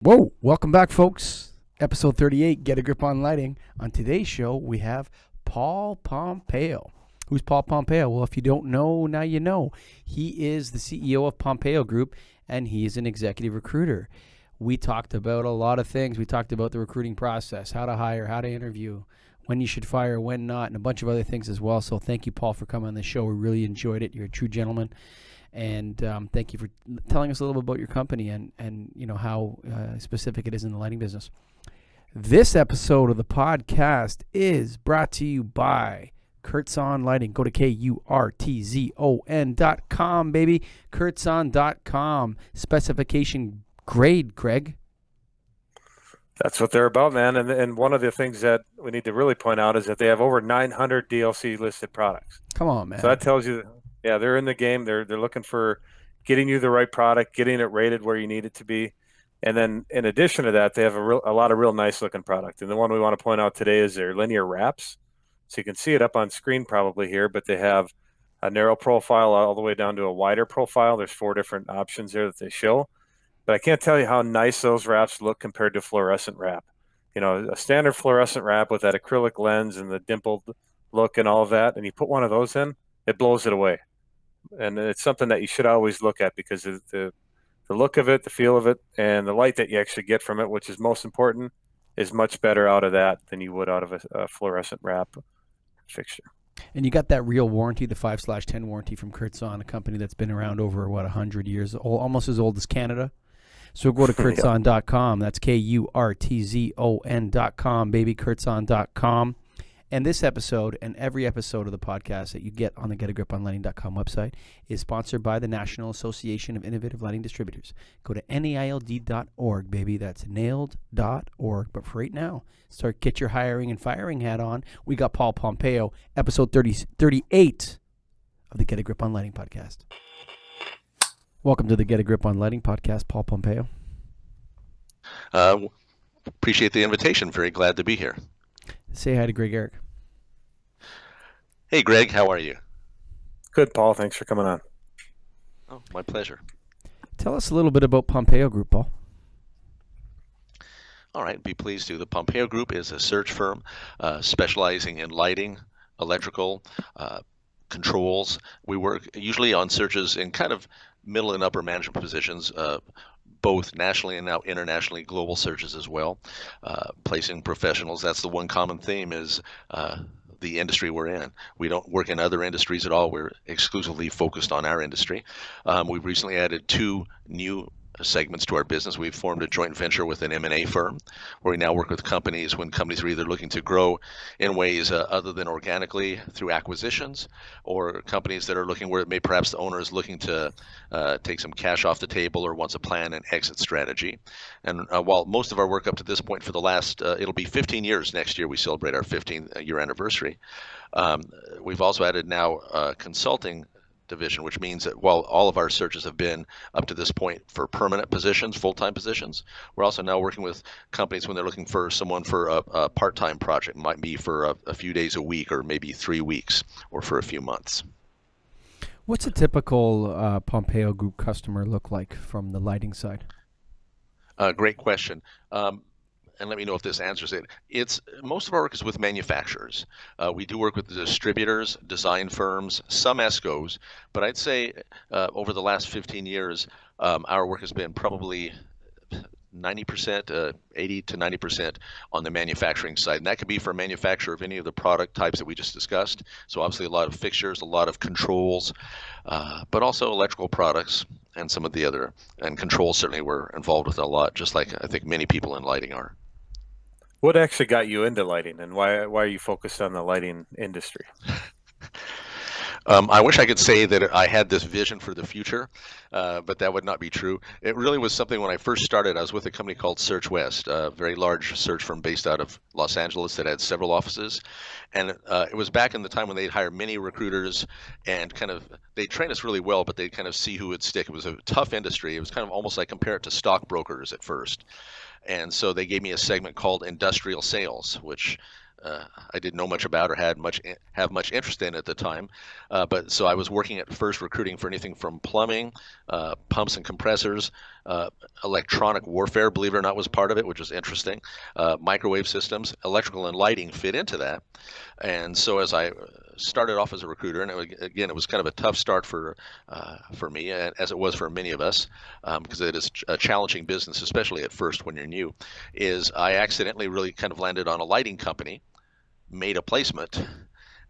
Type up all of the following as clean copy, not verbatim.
Whoa, welcome back, folks. Episode 38, Get a Grip on Lighting. On today's show, we have Paul Pompeo. Who's Paul Pompeo? Well, if you don't know, now you know. He is the CEO of Pompeo Group, and he is an executive recruiter. We talked about a lot of things. We talked about the recruiting process, how to hire, how to interview, when you should fire, when not, and a bunch of other things as well. So thank you, Paul, for coming on the show. We really enjoyed it. You're a true gentleman. And thank you for telling us a little bit about your company and you know how specific it is in the lighting business. This episode of the podcast is brought to you by Kurtzon Lighting. Go to KURTZON.com, baby. Kurtzon.com. Specification grade, Craig. That's what they're about, man. And one of the things that we need to really point out is that they have over 900 DLC listed products. Come on, man. So that tells you, yeah, they're in the game. They're looking for getting you the right product, getting it rated where you need it to be. And then in addition to that, they have a lot of real nice looking product. And the one we want to point out today is their linear wraps. So you can see it up on screen probably here, but they have a narrow profile all the way down to a wider profile. There's 4 different options there that they show. But I can't tell you how nice those wraps look compared to fluorescent wrap. You know, a standard fluorescent wrap with that acrylic lens and the dimpled look and all of that, and you put one of those in, it blows it away. And it's something that you should always look at because of the look of it, the feel of it, and the light that you actually get from it, which is most important, is much better out of that than you would out of a fluorescent wrap fixture. And you got that real warranty, the 5/10 warranty from Kurtzon, a company that's been around over, 100 years, almost as old as Canada. So go to Kurtzon.com. That's KURTZON.com, baby, Kurtzon.com. And this episode and every episode of the podcast that you get on the GetAGripOnLighting.com website is sponsored by the National Association of Innovative Lighting Distributors. Go to NAILD.org, baby. That's nailed.org. But for right now, get your hiring and firing hat on. We got Paul Pompeo, episode 38 of the Get a Grip on Lighting podcast. Welcome to the Get a Grip on Lighting podcast, Paul Pompeo. Appreciate the invitation. Very glad to be here. Say hi to Greg Eric. Hey, Greg. How are you? Good, Paul. Thanks for coming on. Oh, my pleasure. Tell us a little bit about Pompeo Group, Paul. All right. Be pleased to. The Pompeo Group is a search firm specializing in lighting, electrical, controls. We work usually on searches in kind of middle and upper management positions, both nationally and now internationally, global searches as well, placing professionals. That's the one common theme is the industry we're in. We don't work in other industries at all. We're exclusively focused on our industry. We've recently added 2 new segments to our business. We've formed a joint venture with an M&A firm where we now work with companies when companies are either looking to grow in ways other than organically through acquisitions, or companies that are looking where perhaps the owner is looking to take some cash off the table or wants a plan and exit strategy. And while most of our work up to this point for the last, it'll be 15 years next year, we celebrate our 15th year anniversary. We've also added now consulting division, which means that while all of our searches have been up to this point for permanent positions, full-time positions, we're also now working with companies when they're looking for someone for a part-time project. It might be for a few days a week, or maybe 3 weeks, or for a few months. What's a typical Pompeo Group customer look like from the lighting side? Great question. And let me know if this answers it. Most of our work is with manufacturers. We do work with distributors, design firms, some ESCOs, but I'd say over the last 15 years, our work has been probably 90%, 80 to 90% on the manufacturing side. And that could be for a manufacturer of any of the product types that we just discussed. So obviously a lot of fixtures, a lot of controls, but also electrical products and some of the other, and controls certainly we're involved with a lot, just like I think many people in lighting are. What actually got you into lighting, and why are you focused on the lighting industry? I wish I could say that I had this vision for the future, but that would not be true. It really was something when I first started. I was with a company called Search West, a very large search firm based out of Los Angeles that had several offices. And it was back in the time when they'd hire many recruiters and they'd train us really well, but they'd kind of see who would stick. It was a tough industry. It was kind of almost like compare it to stockbrokers at first. And so they gave me a segment called industrial sales, which I didn't know much about or have much interest in at the time. But so I was working at first recruiting for anything from plumbing, pumps and compressors, Electronic warfare, believe it or not, was part of it, which was interesting. Microwave systems, electrical and lighting fit into that. And so as I started off as a recruiter, and again, it was kind of a tough start for me, as it was for many of us, because it is a challenging business, especially at first when you're new, is I accidentally really kind of landed on a lighting company, made a placement,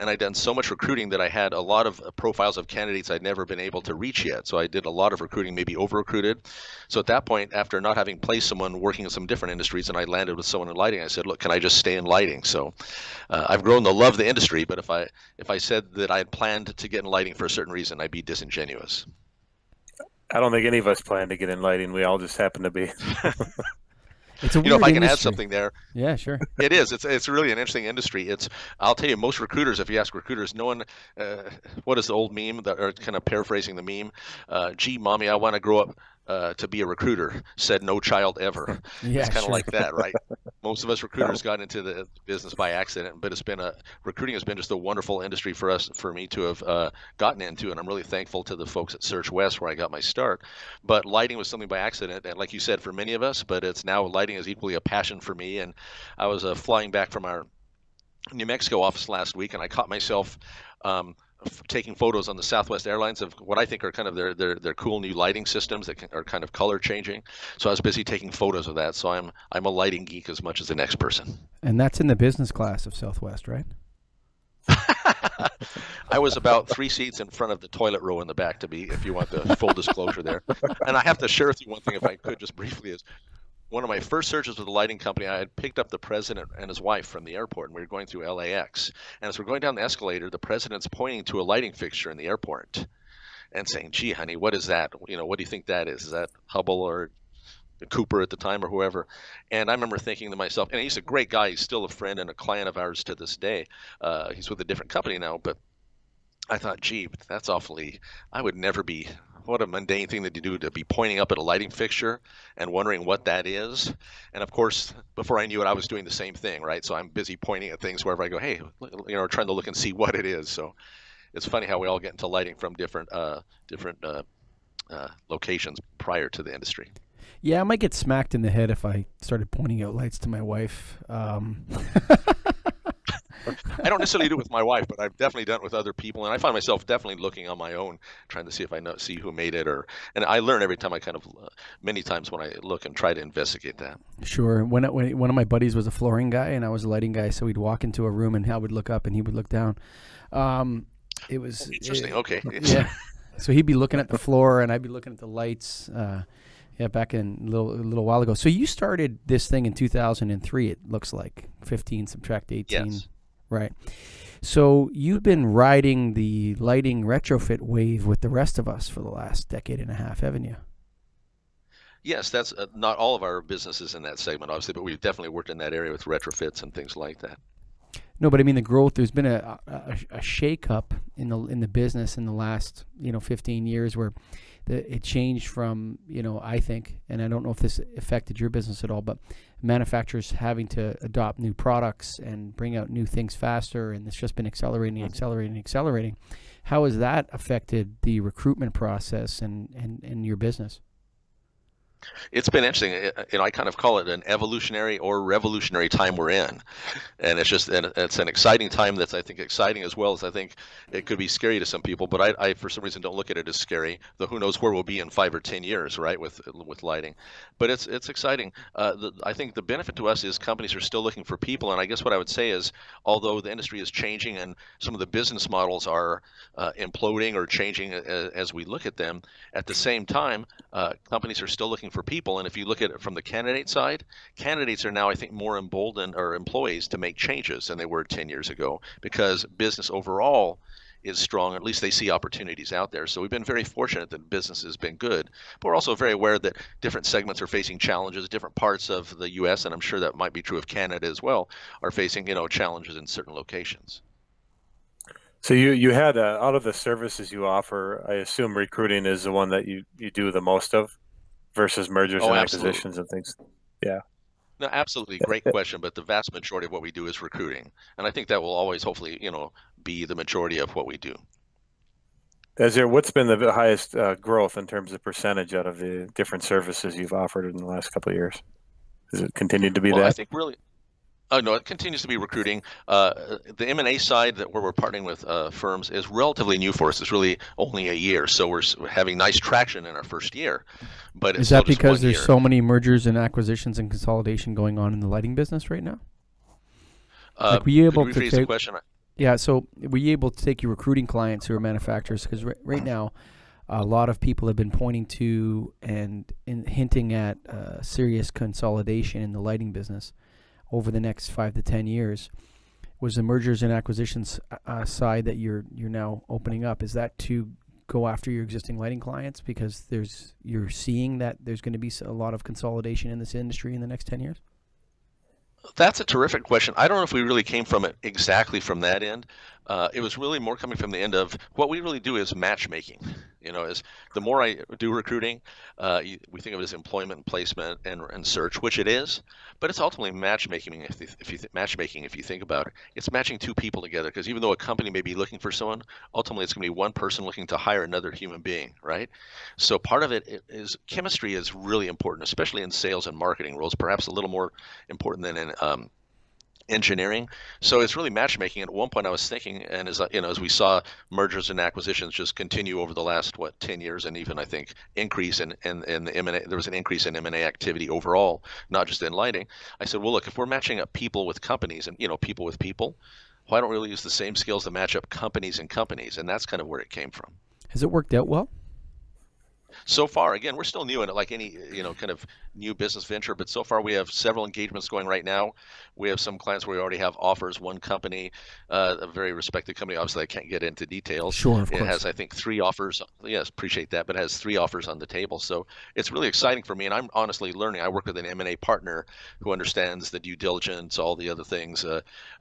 and I'd done so much recruiting that I had a lot of profiles of candidates I'd never been able to reach yet. So I did a lot of recruiting, maybe over-recruited. So at that point, after not having placed someone working in some different industries, and I landed with someone in lighting, I said, look, can I just stay in lighting? So I've grown to love the industry, but if I said that I had planned to get in lighting for a certain reason, I'd be disingenuous. I don't think any of us plan to get in lighting. We all just happen to be. It's a weird if I can industry. add something there. Yeah, sure. It is. It's really an interesting industry. I'll tell you, most recruiters, if you ask recruiters, no one, what is the old meme, or kind of paraphrasing the meme, gee, mommy, I want to grow up to be a recruiter, said no child ever. Yeah, it's kind sure. of like that, right? Most of us recruiters got into the business by accident, but recruiting has been just a wonderful industry for me to have gotten into, and I'm really thankful to the folks at Search West where I got my start. But lighting was something by accident, and like you said, for many of us, but it's now lighting is equally a passion for me. And I was flying back from our New Mexico office last week, and I caught myself taking photos on the Southwest Airlines of what I think are kind of their cool new lighting systems that are kind of color changing. So I was busy taking photos of that. So I'm a lighting geek as much as the next person. And that's in the business class of Southwest, right? I was about 3 seats in front of the toilet row in the back, if you want the full disclosure there. And I have to share with you one thing, if I could, just briefly, is one of my first searches with a lighting company, I had picked up the president and his wife from the airport, and we were going through LAX. And as we're going down the escalator, the president's pointing to a lighting fixture in the airport and saying, gee, honey, what is that? What do you think that is? Is that Hubble or Cooper at the time or whoever? And I remember thinking to myself, and he's a great guy. He's still a friend and a client of ours to this day. He's with a different company now, but I thought, gee, that's awfully, I would never be, what a mundane thing to do, to be pointing up at a lighting fixture and wondering what that is. And of course, before I knew it, I was doing the same thing, right? So I'm busy pointing at things wherever I go, hey, trying to look and see what it is. So it's funny how we all get into lighting from different locations prior to the industry. Yeah, I might get smacked in the head if I started pointing out lights to my wife. I don't necessarily do it with my wife, but I've definitely done it with other people, and I find myself definitely looking on my own, trying to see if I see who made it, and I learn every time I many times when I look and try to investigate that. Sure. When one of my buddies was a flooring guy and I was a lighting guy, so we'd walk into a room and I would look up and he would look down. It was interesting. Okay. Yeah. So he'd be looking at the floor and I'd be looking at the lights. Back in a little while ago. So you started this thing in 2003. It looks like 15 subtract 18. Yes. Right. So you've been riding the lighting retrofit wave with the rest of us for the last decade and a half, haven't you? Yes, that's not all of our businesses in that segment, obviously, but we've definitely worked in that area with retrofits and things like that. No, but I mean the growth. There's been a shake-up in the business in the last 15 years where it changed from I think, and I don't know if this affected your business at all, but manufacturers having to adopt new products and bring out new things faster, and it's just been accelerating. How has that affected the recruitment process and your business? It's been interesting. I kind of call it an evolutionary or revolutionary time we're in, and it's an exciting time. That's, I think, exciting as well as I think it could be scary to some people. But I for some reason don't look at it as scary. Though who knows where we'll be in 5 or 10 years, right? With lighting, but it's exciting. I think the benefit to us is companies are still looking for people, and I guess what I would say is, although the industry is changing and some of the business models are imploding or changing as we look at them, at the same time, companies are still looking for people. And if you look at it from the candidate side, candidates are now, I think, more emboldened, or employees, to make changes than they were 10 years ago, because business overall is strong. At least they see opportunities out there. So we've been very fortunate that business has been good, but we're also very aware that different segments are facing challenges. Different parts of the U.S., and I'm sure that might be true of Canada as well, are facing challenges in certain locations. So you had out of the services you offer, I assume recruiting is the one that you do the most of, versus mergers and acquisitions and things. Yeah. No, absolutely. Great question. But the vast majority of what we do is recruiting. And I think that will always, hopefully, be the majority of what we do. What's been the highest growth in terms of percentage out of the different services you've offered in the last couple of years? Has it continued to be Well, that? I think really, no, it continues to be recruiting. The M&A side where we're partnering with firms is relatively new for us. It's really only a year, so we're having nice traction in our first year. But it's Is that still just because 1 there's year. so many mergers and acquisitions and consolidation going on in the lighting business right now? Like, were you able could to you rephrase the take? question? Yeah, so were you able to take your recruiting clients who are manufacturers? Because right now, a lot of people have been pointing to and hinting at serious consolidation in the lighting business over the next 5 to 10 years. Was the mergers and acquisitions side that you're now opening up? Is that to go after your existing lighting clients because you're seeing that there's going to be a lot of consolidation in this industry in the next 10 years? That's a terrific question. I don't know if we really came from it exactly from that end. It was really more coming from the end of what we really do is matchmaking. Is the more I do recruiting, we think of it as employment and placement and search, which it is, but it's ultimately matchmaking. If you think about it, it's matching two people together. Because even though a company may be looking for someone, ultimately it's going to be one person looking to hire another human being, right? So part of it is chemistry is really important, especially in sales and marketing roles, perhaps a little more important than in engineering. So it's really matchmaking. At one point I was thinking, and as we saw mergers and acquisitions just continue over the last 10 years, and even I think increase in the M&A, there was an increase in M&A activity overall, not just in lighting. I said, well, look, if we're matching up people with companies and people with people, why don't we really use the same skills to match up companies and companies? And that's kind of where it came from. Has it worked out well? So far, again, we're still new in it, like any kind of new business venture. But so far, we have several engagements going right now. We have some clients where we already have offers. One company, a very respected company, obviously I can't get into details. Sure, of course. It has, I think, 3 offers. Yes, appreciate that. But it has 3 offers on the table. So it's really exciting for me. And I'm honestly learning. I work with an M&A partner who understands the due diligence, all the other things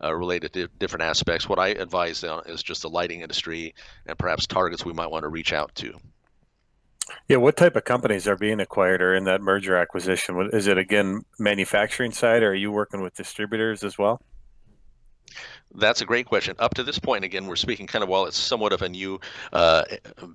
related to different aspects. What I advise on is just the lighting industry and perhaps targets we might want to reach out to. Yeah, what type of companies are being acquired or in that merger acquisition? Is it, again, manufacturing side, or are you working with distributors as well? That's a great question. Up to this point, again, we're speaking kind of while it's somewhat of a new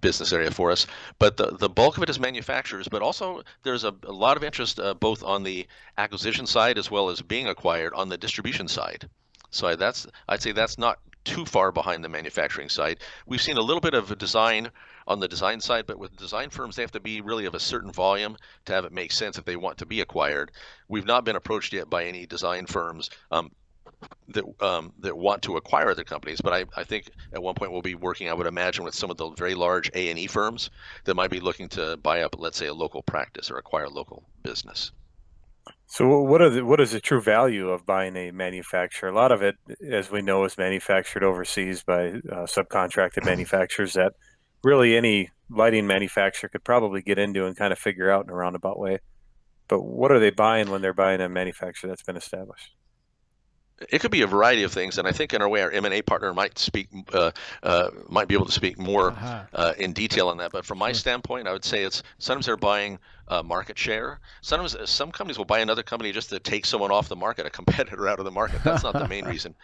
business area for us, but the bulk of it is manufacturers, but also there's a lot of interest both on the acquisition side as well as being acquired on the distribution side. So I'd say that's not too far behind the manufacturing side. We've seen a little bit of a design on the design side, but with design firms, they have to be really of a certain volume to have it make sense if they want to be acquired. We've not been approached yet by any design firms that want to acquire other companies, but I think at one point we'll be working, I would imagine, with some of the very large A&E firms that might be looking to buy up, let's say, a local practice or acquire a local business. So what is the true value of buying a manufacturer? A lot of it, as we know, is manufactured overseas by subcontracted manufacturers that really any lighting manufacturer could probably get into and kind of figure out in a roundabout way. But what are they buying when they're buying a manufacturer that's been established? It could be a variety of things, and I think in our way our M&A partner might might be able to speak more in detail on that. But from my standpoint, I would say it's sometimes they're buying market share. Sometimes some companies will buy another company just to take someone off the market, a competitor out of the market. That's not the main reason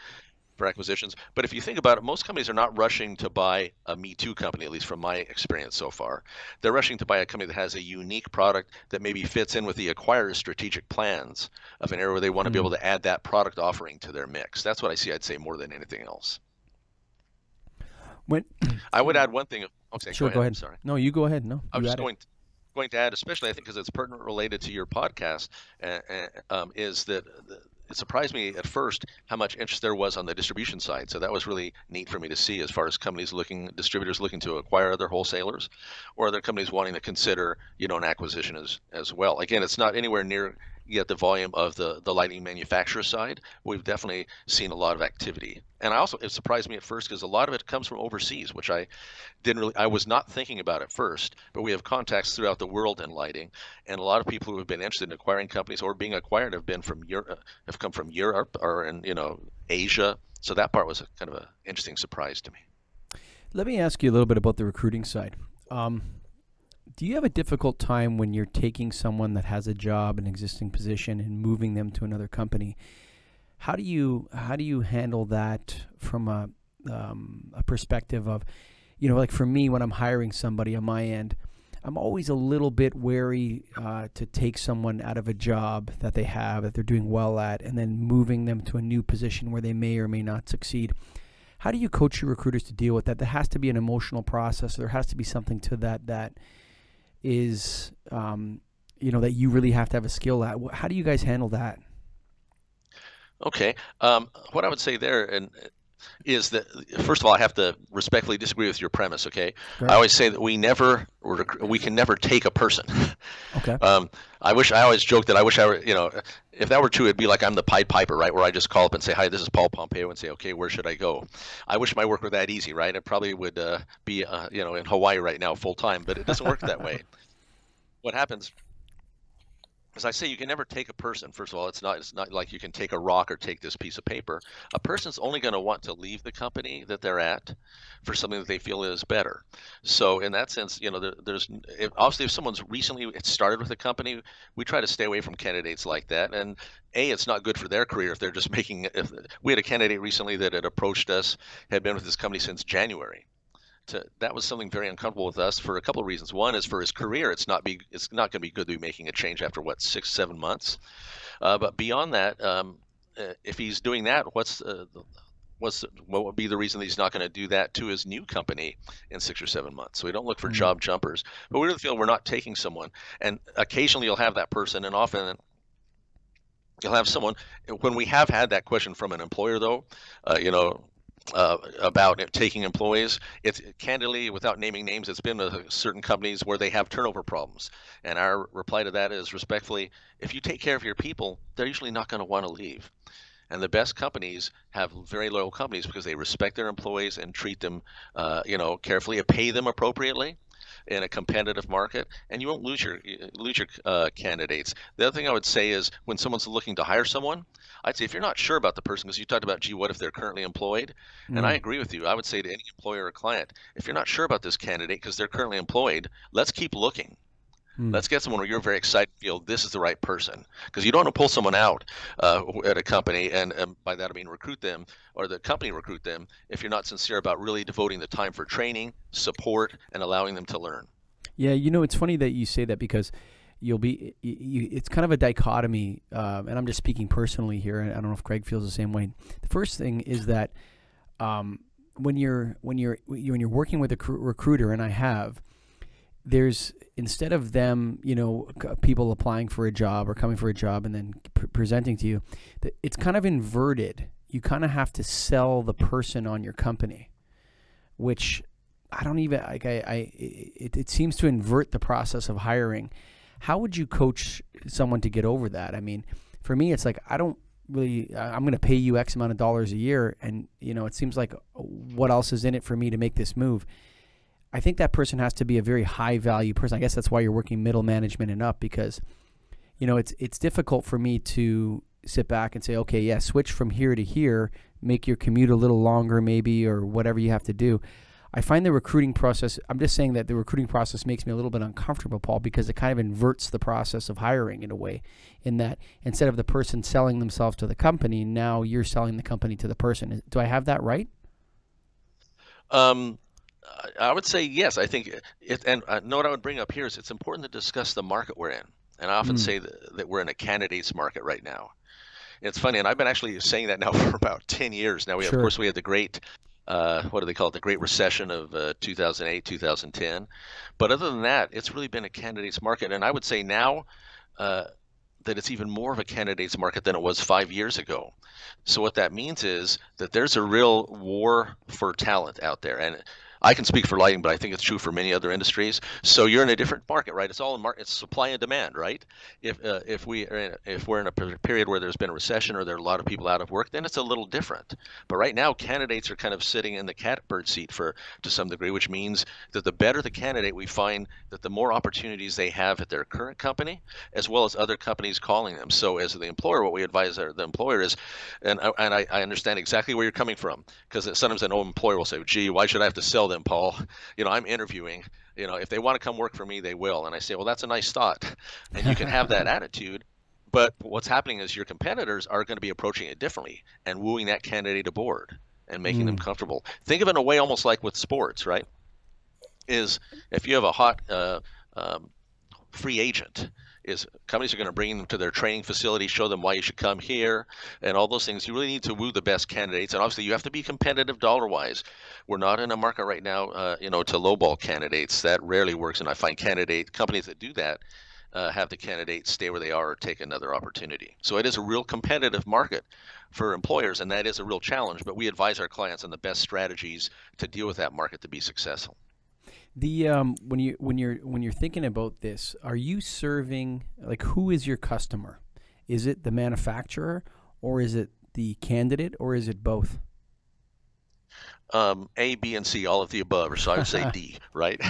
for acquisitions. But if you think about it, most companies are not rushing to buy a Me Too company, at least from my experience so far. They're rushing to buy a company that has a unique product that maybe fits in with the acquirer's strategic plans of an area where they want to be able to add that product offering to their mix. That's what I see, I'd say, more than anything else. I would add one thing. Okay, sure, go ahead. Sorry. No, you go ahead. No, I was just going to add, especially I think because it's pertinent related to your podcast, is that it surprised me at first how much interest there was on the distribution side. So that was really neat for me to see as far as distributors looking to acquire other wholesalers or other companies wanting to consider, an acquisition as well. Again, it's not anywhere near yet the volume of the lighting manufacturer side. We've definitely seen a lot of activity. And it surprised me at first because a lot of it comes from overseas, which I was not thinking about at first, but we have contacts throughout the world in lighting, and a lot of people who have been interested in acquiring companies or being acquired have come from Europe or in Asia. So that part was kind of an interesting surprise to me. Let me ask you a little bit about the recruiting side. Do you have a difficult time when you're taking someone that has a job, an existing position, and moving them to another company? How do you handle that from a perspective of, you know, like for me, when I'm hiring somebody on my end, I'm always a little bit wary to take someone out of a job that they have, that they're doing well at, and then moving them to a new position where they may or may not succeed. How do you coach your recruiters to deal with that? There has to be an emotional process. There has to be something to that is, you know, that you really have to have a skill at. How do you guys handle that? Okay. What I would say there is that, first of all, I have to respectfully disagree with your premise. Okay. Right. I always say that we can never take a person. Okay. I always joke that I wish I were, you know, if that were true, it'd be like I'm the Pied Piper, right? Where I just call up and say, hi, this is Paul Pompeo, and say, okay, where should I go? I wish my work were that easy, right? I probably would be, you know, in Hawaii right now full time, but it doesn't work that way. What happens, as I say, you can never take a person. First of all, it's not like you can take a rock or take this piece of paper. A person's only going to want to leave the company that they're at for something that they feel is better. So in that sense, you know, obviously if someone's recently started with a company, we try to stay away from candidates like that. And it's not good for their career if they're just if we had a candidate recently that had approached us, had been with this company since January. That was something very uncomfortable with us for a couple of reasons. One is for his career, it's not going to be good to be making a change after 6-7 months. But beyond that, if he's doing that, what would be the reason that he's not going to do that to his new company in 6 or 7 months? So we don't look for job jumpers, but we really feel we're not taking someone. And occasionally you'll have that person, and often you'll have someone. When we have had that question from an employer, though, you know, about taking employees, it's candidly, without naming names, it's been certain companies where they have turnover problems. And our reply to that is respectfully, if you take care of your people, they're usually not going to want to leave. And the best companies have very loyal companies because they respect their employees and treat them, you know, carefully, and pay them appropriately in a competitive market, and you won't lose your candidates. The other thing I would say is when someone's looking to hire someone, I'd say if you're not sure about the person, because you talked about, gee, what if they're currently employed? And I agree with you. I would say to any employer or client, if you're not sure about this candidate because they're currently employed, let's keep looking. Let's get someone where you're very excited to feel this is the right person, because you don't want to pull someone out at a company, and by that I mean recruit them, or the company recruit them, if you're not sincere about really devoting the time for training, support, and allowing them to learn. Yeah, you know, it's funny that you say that, because it's kind of a dichotomy, and I'm just speaking personally here, and I don't know if Craig feels the same way. The first thing is that when you're working with a recruiter, and I have, there's, instead of them, you know, people applying for a job or coming for a job and then presenting to you, it's kind of inverted. You kind of have to sell the person on your company, which I don't even, like, it seems to invert the process of hiring. How would you coach someone to get over that? I mean, for me, it's like, I'm going to pay you X amount of dollars a year, and, you know, it seems like, what else is in it for me to make this move? I think that person has to be a very high value person. I guess that's why you're working middle management and up, because, you know, it's difficult for me to sit back and say, okay, yeah, switch from here to here, make your commute a little longer maybe, or whatever you have to do. I find the recruiting process, I'm just saying that the recruiting process makes me a little bit uncomfortable, Paul, because it kind of inverts the process of hiring in a way, in that instead of the person selling themselves to the company, now you're selling the company to the person. Do I have that right? I would say yes. I think what I would bring up here is it's important to discuss the market we're in. And I often say that we're in a candidates market right now. It's funny, and I've been actually saying that now for about 10 years now. Of course, we had the great, what do they call it, the Great Recession of 2008, 2010. But other than that, it's really been a candidates market. And I would say now that it's even more of a candidates market than it was 5 years ago. So what that means is that there's a real war for talent out there. And I can speak for lighting, but I think it's true for many other industries. So you're in a different market, right? It's all in it's supply and demand, right? If we're in a period where there's been a recession or there are a lot of people out of work, then it's a little different. But right now, candidates are kind of sitting in the catbird seat to some degree, which means that the better the candidate, we find that the more opportunities they have at their current company, as well as other companies calling them. So as the employer, what we advise the employer is, and I understand exactly where you're coming from, because sometimes an old employer will say, gee, why should I have to sell them, Paul? You know, I'm interviewing. You know, if they want to come work for me, they will. And I say, well, that's a nice thought. And you can have that attitude. But what's happening is your competitors are going to be approaching it differently and wooing that candidate aboard and making them comfortable. Think of it in a way almost like with sports, right? is if you have a hot free agent, is companies are going to bring them to their training facility, show them why you should come here, and all those things. You really need to woo the best candidates, and obviously you have to be competitive dollar-wise. We're not in a market right now, to lowball candidates. That rarely works, and I find companies that do that have the candidates stay where they are or take another opportunity. So it is a real competitive market for employers, and that is a real challenge. But we advise our clients on the best strategies to deal with that market to be successful. The when you're thinking about this, are you serving, like, who is your customer? Is it the manufacturer, or is it the candidate, or is it both? A, B, and C, all of the above, or so I would say D, right?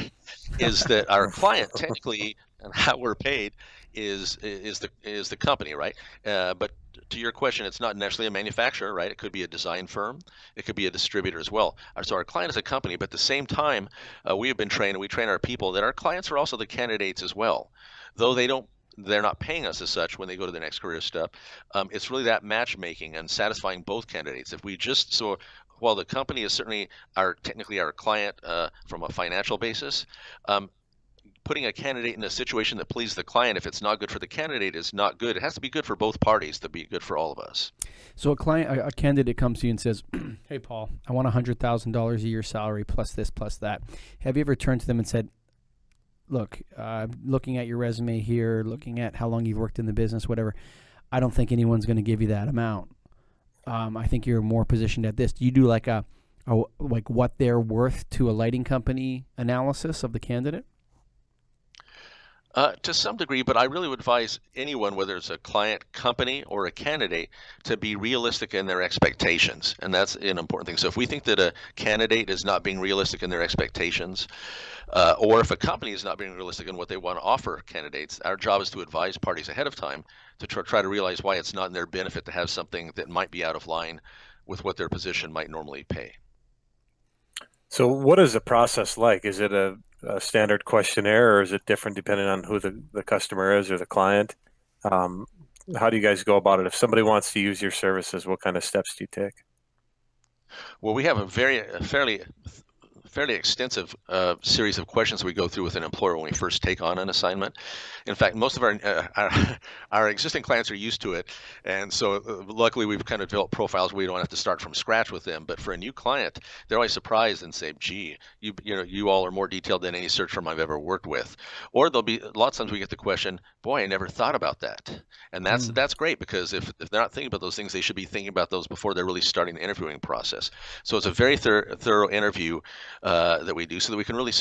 Is that our client technically, and how we're paid is the company, right? But to your question, it's not necessarily a manufacturer, right? It could be a design firm, it could be a distributor as well. So our client is a company, but at the same time, we have been trained, and we train our people that our clients are also the candidates as well, though they're not paying us as such when they go to the next career step. It's really that matchmaking and satisfying both candidates. While the company is certainly technically our client from a financial basis, putting a candidate in a situation that pleases the client, if it's not good for the candidate, is not good. It has to be good for both parties to be good for all of us. So a candidate comes to you and says, "Hey, Paul, I want $100,000 a year salary plus this plus that." Have you ever turned to them and said, "Look, looking at your resume here, looking at how long you've worked in the business, whatever, I don't think anyone's going to give you that amount. I think you're more positioned at this." Do you do like a what they're worth to a lighting company analysis of the candidate? To some degree, but I really would advise anyone, whether it's a client, company, or a candidate, to be realistic in their expectations, and that's an important thing. So if we think that a candidate is not being realistic in their expectations, or if a company is not being realistic in what they want to offer candidates, our job is to advise parties ahead of time to try to realize why it's not in their benefit to have something that might be out of line with what their position might normally pay. So what is the process like? Is it a standard questionnaire, or is it different depending on who the customer is or the client? How do you guys go about it? If somebody wants to use your services, what kind of steps do you take? Well, we have a fairly extensive series of questions we go through with an employer when we first take on an assignment. In fact, most of our existing clients are used to it, and so luckily we've kind of developed profiles where we don't have to start from scratch with them. But for a new client, they're always surprised and say, "Gee, you all are more detailed than any search firm I've ever worked with." Or there'll be lots of times we get the question, "Boy, I never thought about that," and that's great, because if they're not thinking about those things, they should be thinking about those before they're really starting the interviewing process. So it's a very thorough interview that we do, so that we can really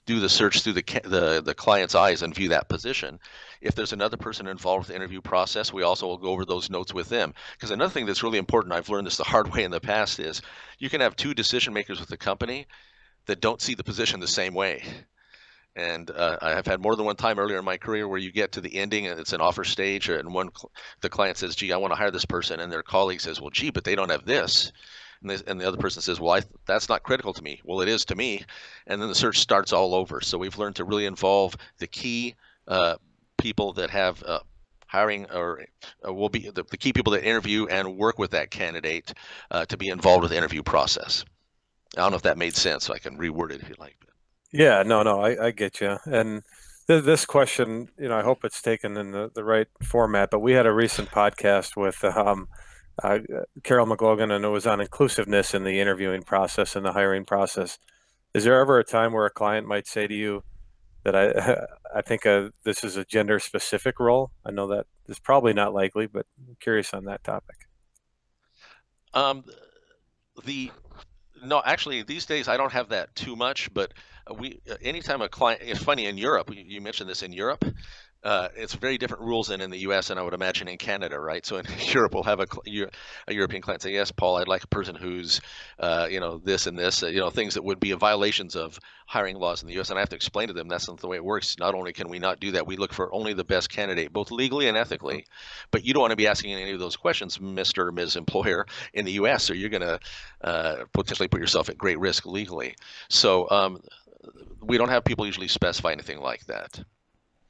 do the search through the client's eyes and view that position. If there's another person involved with the interview process, we also will go over those notes with them. Because another thing that's really important, I've learned this the hard way in the past, is you can have two decision makers with the company that don't see the position the same way. And I have had more than one time earlier in my career where you get to the ending and it's an offer stage, and the client says, "Gee, I want to hire this person," and their colleague says, "Well, gee, but they don't have this." And the other person says, "Well, that's not critical to me." "Well, it is to me." And then the search starts all over. So we've learned to really involve the key people that have hiring, or will be the key people that interview and work with that candidate to be involved with the interview process. I don't know if that made sense, so I can reword it if you like. Yeah, no, I get you. And this question, I hope it's taken in the right format, but we had a recent podcast with Carol McLogan, and it was on inclusiveness in the interviewing process and the hiring process. Is there ever a time where a client might say to you that I think this is a gender specific role? I know that is probably not likely, but I'm curious on that topic. No, actually, these days I don't have that too much, but anytime a client, it's funny, in Europe, you mentioned this in Europe, it's very different rules than in the U.S. and I would imagine in Canada, right? So in Europe, we'll have a European client say, "Yes, Paul, I'd like a person who's, this and this, things that would be violations of hiring laws in the U.S." And I have to explain to them that's not the way it works. Not only can we not do that, we look for only the best candidate, both legally and ethically. But you don't want to be asking any of those questions, Mr. or Ms. Employer, in the U.S., or you're going to potentially put yourself at great risk legally. So we don't have people usually specify anything like that.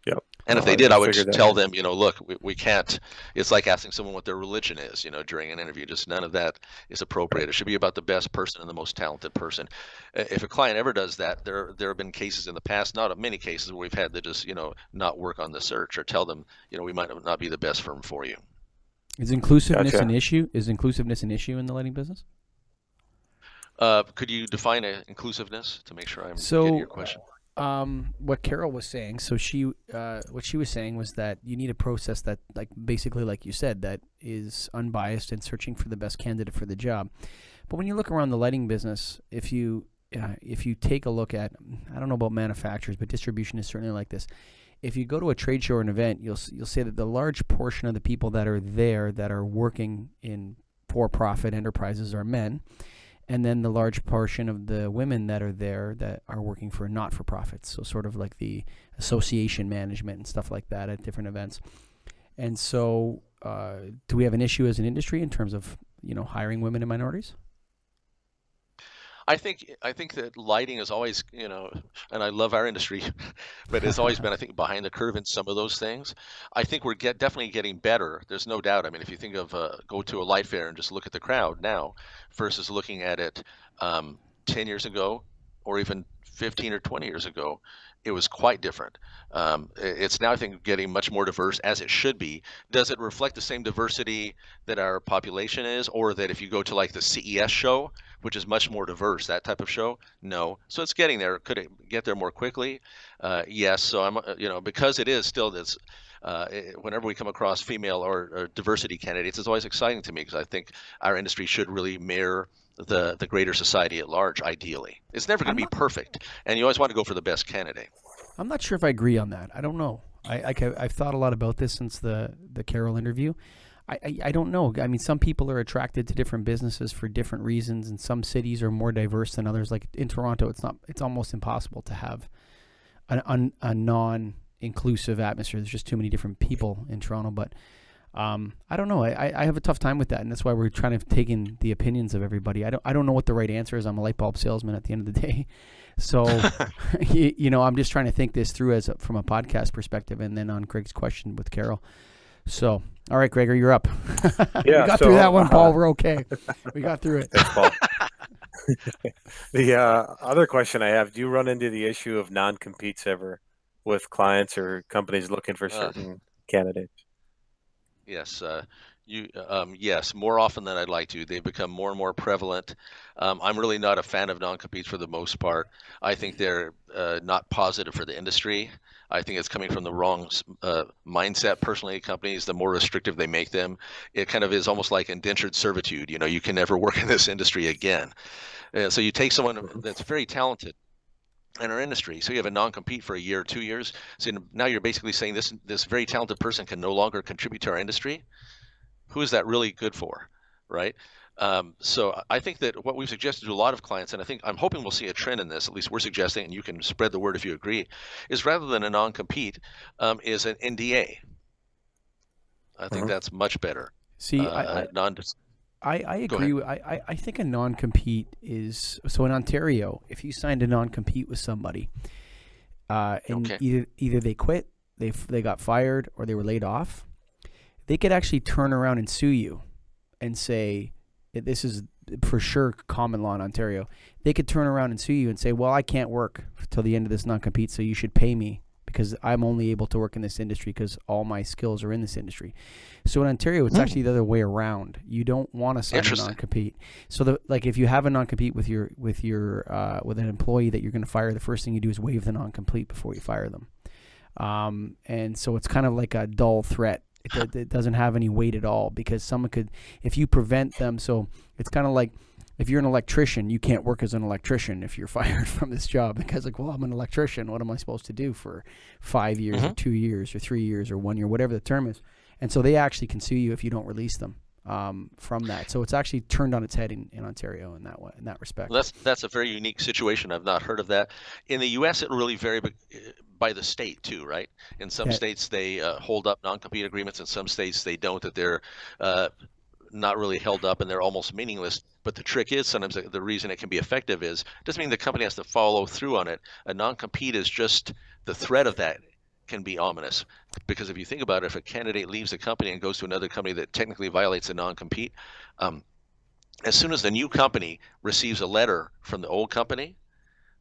Yep. And if Oh, they I did, I would figured that. tell them, look, we can't. It's like asking someone what their religion is, during an interview. Just none of that is appropriate. It should be about the best person and the most talented person. If a client ever does that, there have been cases in the past, not many cases, where we've had to just, not work on the search or tell them, we might not be the best firm for you. Is inclusiveness Gotcha. an issue? Is inclusiveness an issue in the lighting business? Could you define inclusiveness to make sure I'm getting your question? What Carol was saying, so what she was saying was that you need a process that, like, basically, like you said, that is unbiased and searching for the best candidate for the job. But when you look around the lighting business, if you take a look at, I don't know about manufacturers, but distribution is certainly like this. If you go to a trade show or an event, you'll say that the large portion of the people that are there that are working in for-profit enterprises are men. And then the large portion of the women that are there that are working for not-for-profits, so sort of like the association management and stuff like that at different events. And so do we have an issue as an industry in terms of, hiring women and minorities? I think that lighting is always, and I love our industry, but it's always been, I think, behind the curve in some of those things. I think we're definitely getting better. There's no doubt. I mean, if you think of go to a light fair and just look at the crowd now versus looking at it 10 years ago or even 15 or 20 years ago, it was quite different. It's now, I think, getting much more diverse, as it should be. Does it reflect the same diversity that our population is, or that if you go to like the CES show, which is much more diverse, that type of show? No. So it's getting there. Could it get there more quickly? Yes. So I'm, because it is still this. Whenever we come across female or diversity candidates, it's always exciting to me because I think our industry should really mirror the greater society at large. Ideally, it's never going to be perfect, and you always want to go for the best candidate. I'm not sure if I agree on that. I don't know. I've thought a lot about this since the Carol interview. I don't know. I mean, some people are attracted to different businesses for different reasons, and some cities are more diverse than others. Like in Toronto, it's almost impossible to have a non-inclusive atmosphere. There's just too many different people in Toronto. But I don't know. I have a tough time with that, and that's why we're trying to take in the opinions of everybody. I don't know what the right answer is. I'm a light bulb salesman at the end of the day. So, I'm just trying to think this through from a podcast perspective, and then on Greg's question with Carol. So, all right, Gregor, you're up. Yeah, we got through that one, Paul. We're okay. We got through it. Thanks, Paul. The other question I have: do you run into the issue of non-competes ever with clients or companies looking for certain candidates? Yes, yes, more often than I'd like to. They've become more and more prevalent. I'm really not a fan of non-competes for the most part. I think they're not positive for the industry. I think it's coming from the wrong mindset. Personally, companies, the more restrictive they make them, it kind of is almost like indentured servitude. You can never work in this industry again. So you take someone that's very talented in our industry, so you have a non-compete for a year or 2 years. So now you're basically saying this very talented person can no longer contribute to our industry. Who is that really good for, right? So I think that what we've suggested to a lot of clients, and I'm hoping we'll see a trend in this, at least we're suggesting, and you can spread the word if you agree, is rather than a non-compete, is an NDA. I think that's much better. See, I agree. I think a non-compete is, so in Ontario, if you signed a non-compete with somebody, and either they quit, they got fired, or they were laid off, they could actually turn around and sue you and say, this is for sure common law in Ontario. They could turn around and sue you and say, well, I can't work till the end of this non-compete, so you should pay me because I'm only able to work in this industry because all my skills are in this industry. So in Ontario, it's actually the other way around. You don't want to sign a non-compete. So if you have a non-compete with an employee that you're going to fire, the first thing you do is waive the non-compete before you fire them. And so it's kind of like a dull threat. It doesn't have any weight at all because someone could, if you prevent them, so it's kind of like if you're an electrician, you can't work as an electrician if you're fired from this job because well, I'm an electrician. What am I supposed to do for 5 years or 2 years or 3 years or 1 year, whatever the term is? And so they actually can sue you if you don't release them from that. So it's actually turned on its head in Ontario in that respect. Well, that's a very unique situation. I've not heard of that. In the U.S., it really vary by the state too, right? In some states, they hold up non-compete agreements. In some states, they don't. That they're not really held up and they're almost meaningless. But the trick is sometimes the reason it can be effective doesn't mean the company has to follow through on it. A non-compete is just the threat of that can be ominous, because if you think about it, if a candidate leaves a company and goes to another company that technically violates a non-compete, as soon as the new company receives a letter from the old company,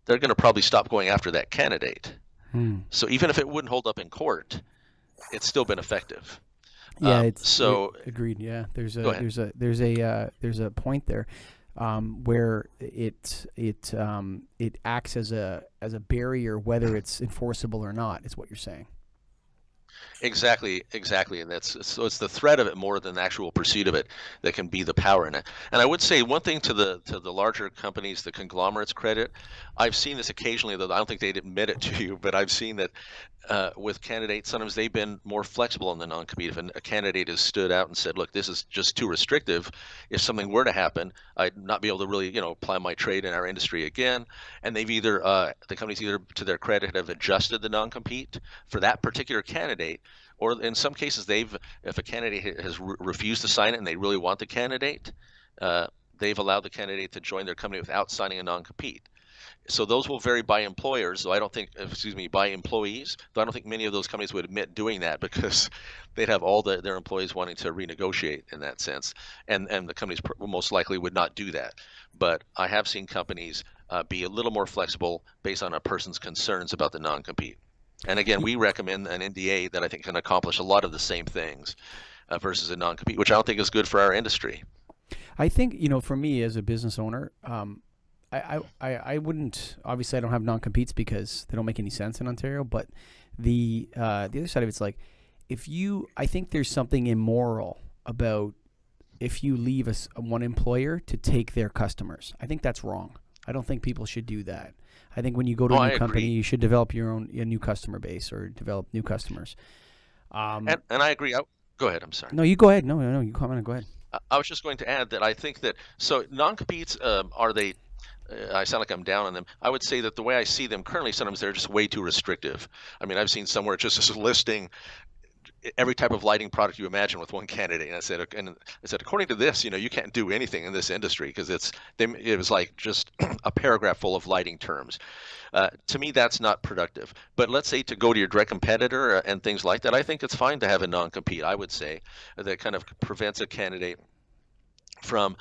they're going to probably stop going after that candidate. So even if it wouldn't hold up in court, it's still been effective. Yeah, agreed. Yeah, there's a point there where it acts as a barrier, whether it's enforceable or not, is what you're saying. Exactly, and it's the threat of it more than the actual pursuit of it that can be the power in it. And I would say one thing to the larger companies, the conglomerates' credit, I've seen this occasionally, though I don't think they'd admit it to you, but I've seen that with candidates, sometimes they've been more flexible in the non-compete. If a candidate has stood out and said, look, this is just too restrictive, if something were to happen, I'd not be able to really, apply my trade in our industry again. And they've either, the companies either, to their credit, have adjusted the non-compete for that particular candidate, or in some cases, if a candidate has refused to sign it and they really want the candidate, they've allowed the candidate to join their company without signing a non-compete. So those will vary by employers, though by employees, though I don't think many of those companies would admit doing that, because they'd have all their employees wanting to renegotiate in that sense. And the companies most likely would not do that. But I have seen companies be a little more flexible based on a person's concerns about the non-compete. And again, we recommend an NDA that I think can accomplish a lot of the same things versus a non-compete, which I don't think is good for our industry. I think, for me as a business owner, I wouldn't, obviously I don't have non-competes because they don't make any sense in Ontario, but the other side of it's like, I think there's something immoral about if you leave one employer to take their customers. I think that's wrong. I don't think people should do that. I think when you go to a new company, you should develop a new customer base or develop new customers. And I agree. Go ahead. I'm sorry. No, you go ahead. No, you comment. Go ahead. I was just going to add that I think that, so non-competes, are they, I sound like I'm down on them. I would say that the way I see them currently, sometimes they're just way too restrictive. I mean, I've seen somewhere just listing every type of lighting product you imagine with one candidate. And I said, according to this, you can't do anything in this industry, because it was like just a paragraph full of lighting terms. To me, that's not productive. But let's say to go to your direct competitor and things like that, I think it's fine to have a non-compete. I would say that kind of prevents a candidate from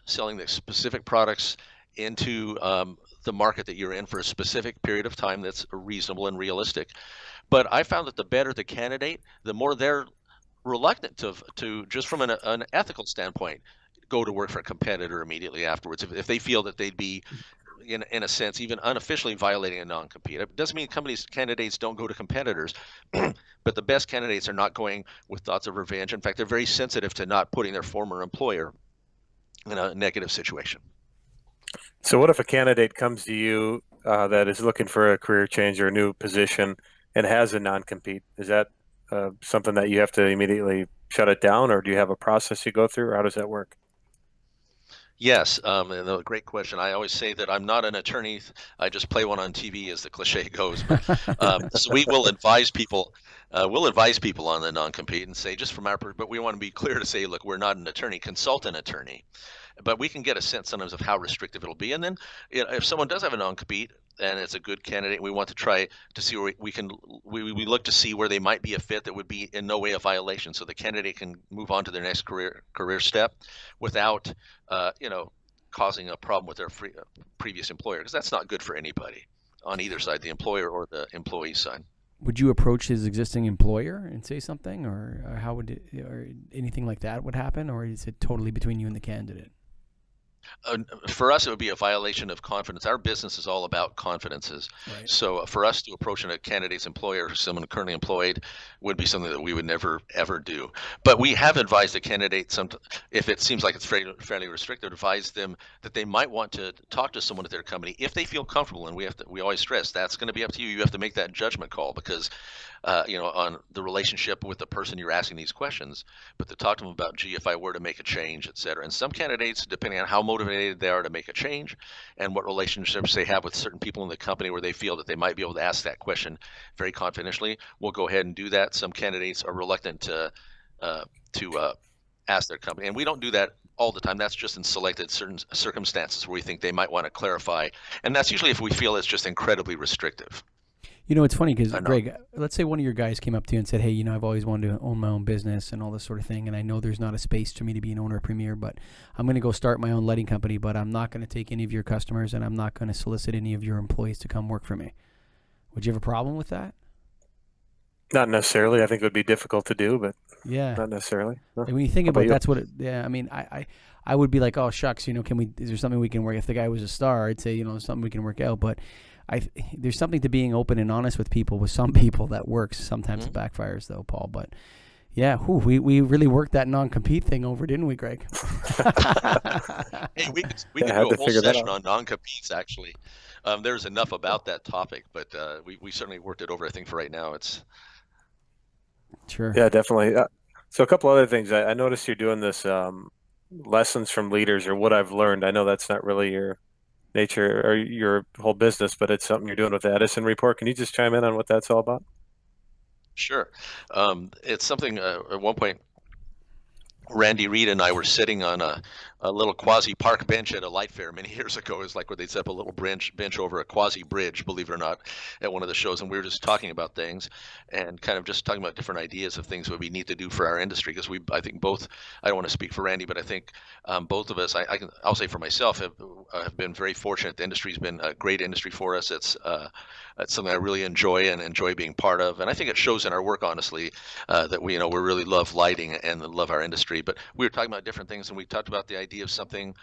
selling the specific products into the market that you're in for a specific period of time that's reasonable and realistic. But I found that the better the candidate, the more they're reluctant to just from an ethical standpoint, go to work for a competitor immediately afterwards if they feel that they'd be, in a sense, even unofficially violating a non-compete. It doesn't mean candidates don't go to competitors, but the best candidates are not going with thoughts of revenge. In fact, they're very sensitive to not putting their former employer in a negative situation. So what if a candidate comes to you that is looking for a career change or a new position and has a non-compete? Is that something that you have to immediately shut it down, or do you have a process you go through, or how does that work? Yes, and a great question. I always say that I'm not an attorney. I just play one on TV, as the cliche goes. But, so we will advise people. We'll advise people on the non-compete and say, just from our perspective, but we want to be clear to say, look, we're not an attorney, consult an attorney. But we can get a sense sometimes of how restrictive it'll be. And then if someone does have a non-compete and it's a good candidate, we want to try to see where we look to see where they might be a fit that would be in no way a violation, so the candidate can move on to their next career step without causing a problem with their previous employer, because that's not good for anybody on either side, the employer or the employee side. Would you approach his existing employer and say something, or how would or anything like that would happen, or is it totally between you and the candidate? For us, it would be a violation of confidence. Our business is all about confidences. Right. So for us to approach a candidate's employer, someone currently employed, would be something that we would never, ever do. But we have advised the candidate, if it seems like it's fairly restricted, advise them that they might want to talk to someone at their company if they feel comfortable. And we always stress that's going to be up to you. You have to make that judgment call, because on the relationship with the person you're asking these questions, but to talk to them about, gee, if I were to make a change, et cetera. And some candidates, depending on how motivated they are to make a change and what relationships they have with certain people in the company where they feel that they might be able to ask that question very confidentially, will go ahead and do that. Some candidates are reluctant to ask their company. And we don't do that all the time. That's just in selected certain circumstances where we think they might want to clarify. And that's usually if we feel it's just incredibly restrictive. You know, it's funny because, I know. Greg, let's say one of your guys came up to you and said, hey, you know, I've always wanted to own my own business and all this sort of thing, and I know there's not a space for me to be an owner of Premier, but I'm going to go start my own lighting company, but I'm not going to take any of your customers, and I'm not going to solicit any of your employees to come work for me. Would you have a problem with that? Not necessarily. I think it would be difficult to do, but Yeah. not necessarily. No. And when you think How about about that's what it, yeah, I mean, I would be like, oh, shucks, you know, is there something we can work? If the guy was a star, I'd say, you know, there's something we can work out, but there's something to being open and honest with people. With some people that works. Sometimes it backfires though, Paul. But yeah, we really worked that non-compete thing over, didn't we, Greg? Hey, we could do a whole session on non-competes, actually. There's enough about that topic, but we certainly worked it over. I think for right now, it's sure. Yeah, definitely. So a couple other things. I noticed you're doing this lessons from leaders, or what I've learned. I know that's not really your nature or your whole business, but it's something you're doing with the Edison report. Can you just chime in on what that's all about? sure. It's something at one point, Randy Reed and I were sitting on a little quasi park bench at a light fair many years ago. It was like where they'd set up a little bench over a quasi bridge, believe it or not, at one of the shows. And we were just talking about things and kind of just talking about different ideas of things that we need to do for our industry. Because I think both, I don't want to speak for Randy, but I think both of us, I'll say for myself, have been very fortunate. The industry's been a great industry for us. It's something I really enjoy and enjoy being part of. And I think it shows in our work, honestly, that we really love lighting and love our industry. But we were talking about different things, and we talked about the idea of something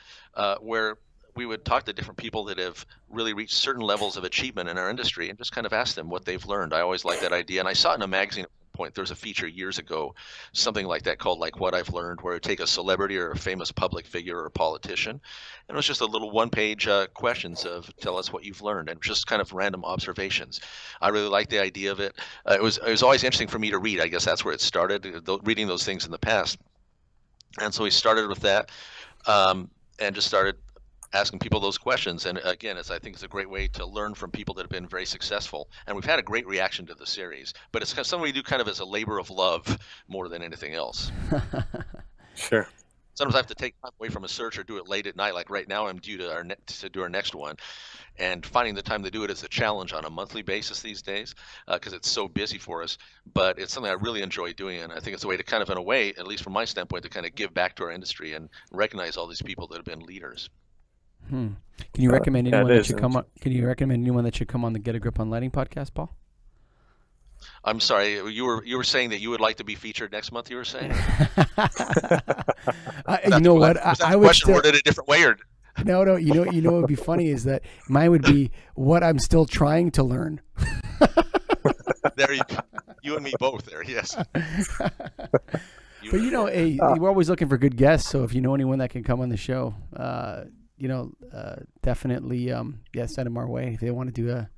where we would talk to different people that have really reached certain levels of achievement in our industry and just kind of ask them what they've learned. I always like that idea. And I saw it in a magazine at one point. There's a feature years ago, something like that called like What I've Learned, where it would take a celebrity or a famous public figure or a politician. And it was just a little one-page questions of tell us what you've learned, and just kind of random observations. I really like the idea of it. It was always interesting for me to read. I guess that's where it started, reading those things in the past. And so we started with that and just started asking people those questions. And again, I think it's a great way to learn from people that have been very successful. And we've had a great reaction to the series, but it's kind of something we do kind of as a labor of love more than anything else. Sure. Sometimes I have to take time away from a search or do it late at night. Like right now, I'm due to do our next one, and finding the time to do it is a challenge on a monthly basis these days because it's so busy for us. But it's something I really enjoy doing, and I think it's a way to kind of, in a way, at least from my standpoint, to kind of give back to our industry and recognize all these people that have been leaders. Can you recommend anyone that should come on? Can you recommend anyone that should come on the Get a Grip on Lighting podcast, Paul? I'm sorry, you were saying that you would like to be featured next month. You were saying. You know what? I would question worded a different way, or no. You know what would be funny is that mine would be what I'm still trying to learn. There you and me both. There, yes. But you know, we're always looking for good guests. So if you know anyone that can come on the show, definitely, send them our way if they want to